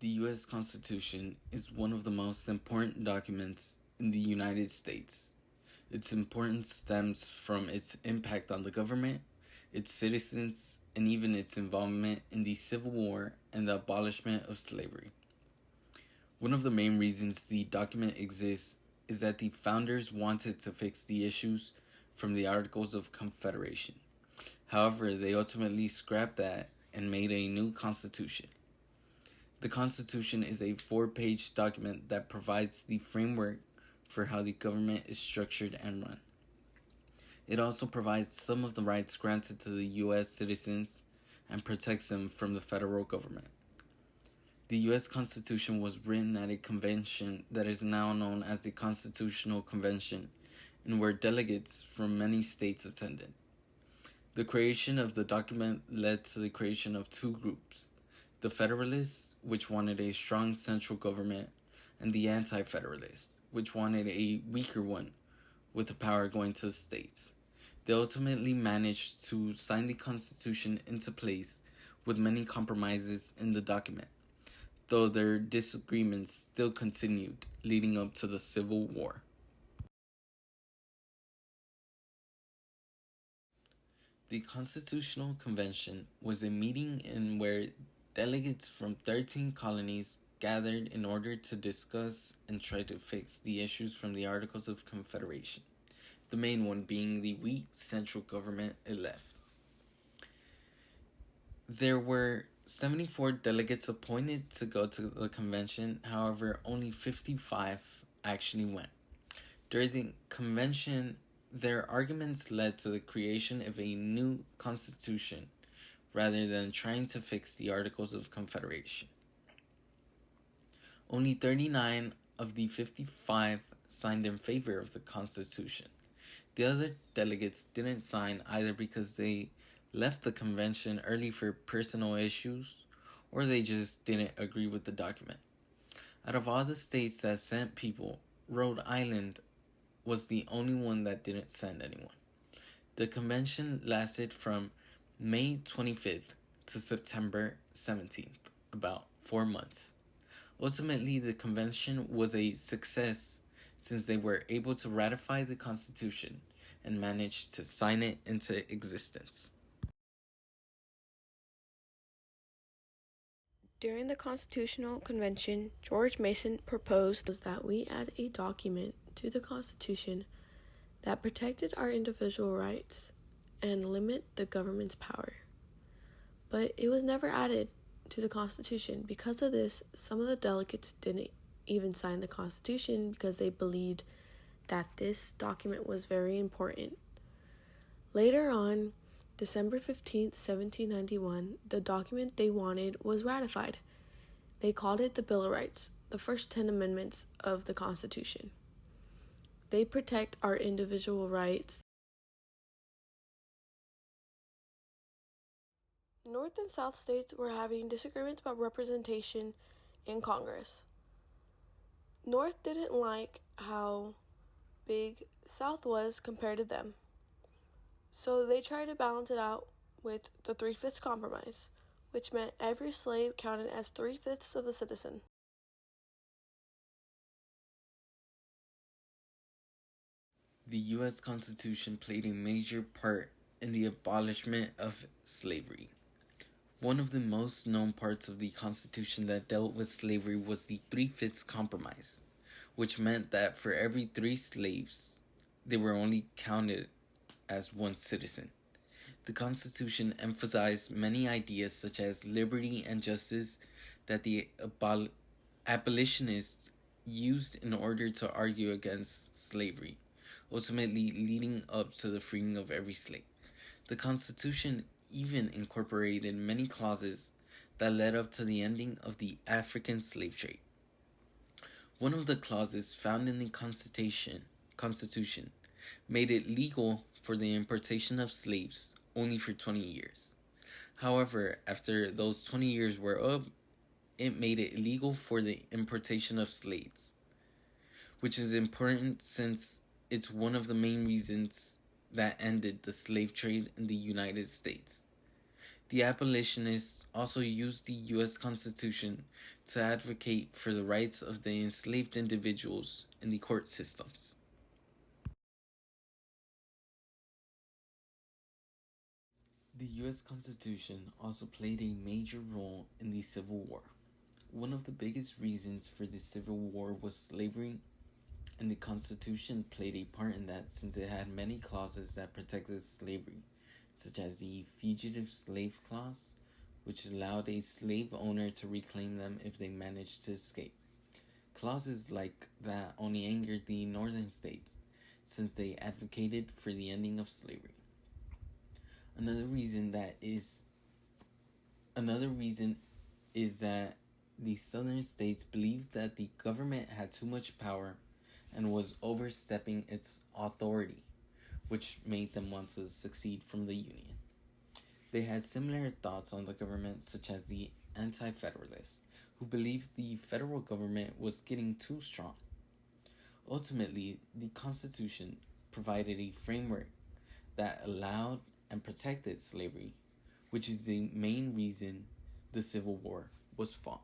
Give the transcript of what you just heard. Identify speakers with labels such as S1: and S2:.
S1: The U.S. Constitution is one of the most important documents in the United States. Its importance stems from its impact on the government, its citizens, and even its involvement in the Civil War and the abolishment of slavery. One of the main reasons the document exists is that the founders wanted to fix the issues from the Articles of Confederation. However, they ultimately scrapped that and made a new constitution. The Constitution is a 4-page document that provides the framework for how the government is structured and run. It also provides some of the rights granted to the U.S. citizens and protects them from the federal government. The U.S. Constitution was written at a convention that is now known as the Constitutional Convention, and where delegates from many states attended. The creation of the document led to the creation of two groups: the Federalists, which wanted a strong central government, and the Anti-Federalists, which wanted a weaker one, with the power going to the states. They ultimately managed to sign the Constitution into place with many compromises in the document, though their disagreements still continued leading up to the Civil War. The Constitutional Convention was a meeting in where delegates from 13 colonies gathered in order to discuss and try to fix the issues from the Articles of Confederation, the main one being the weak central government it left. There were 74 delegates appointed to go to the convention, however, only 55 actually went. During the convention, their arguments led to the creation of a new constitution rather than trying to fix the Articles of Confederation. Only 39 of the 55 signed in favor of the Constitution. The other delegates didn't sign either because they left the convention early for personal issues, or they just didn't agree with the document. Out of all the states that sent people, Rhode Island was the only one that didn't send anyone. The convention lasted from May 25th to September 17th, about 4 months. Ultimately, the convention was a success since they were able to ratify the Constitution and managed to sign it into existence.
S2: During the Constitutional Convention, George Mason proposed that we add a document to the Constitution that protected our individual rights and limit the government's power. But it was never added to the Constitution. Because of this, some of the delegates didn't even sign the Constitution because they believed that this document was very important. Later on, December 15th, 1791, the document they wanted was ratified. They called it the Bill of Rights, the first 10 amendments of the Constitution. They protect our individual rights. North and South states were having disagreements about representation in Congress. North didn't like how big South was compared to them. So they tried to balance it out with the 3/5 compromise, which meant every slave counted as 3/5 of a citizen.
S1: The U.S. Constitution played a major part in the abolishment of slavery. One of the most known parts of the Constitution that dealt with slavery was the 3/5 compromise, which meant that for every 3 slaves, they were only counted as 1 citizen. The Constitution emphasized many ideas such as liberty and justice that the abolitionists used in order to argue against slavery, ultimately leading up to the freeing of every slave. The Constitution even incorporated many clauses that led up to the ending of the African slave trade. One of the clauses found in the Constitution made it legal for the importation of slaves only for 20 years. However, after those 20 years were up, it made it illegal for the importation of slaves, which is important since it's one of the main reasons that ended the slave trade in the United States. The abolitionists also used the U.S. Constitution to advocate for the rights of the enslaved individuals in the court systems. The U.S. Constitution also played a major role in the Civil War. One of the biggest reasons for the Civil War was slavery, and the Constitution played a part in that since it had many clauses that protected slavery, such as the Fugitive Slave Clause, which allowed a slave owner to reclaim them if they managed to escape. Clauses like that only angered the northern states, since they advocated for the ending of slavery. Another reason is that the southern states believed that the government had too much power and was overstepping its authority, which made them want to secede from the Union. They had similar thoughts on the government, such as the Anti-Federalists, who believed the federal government was getting too strong. Ultimately, the Constitution provided a framework that allowed and protected slavery, which is the main reason the Civil War was fought.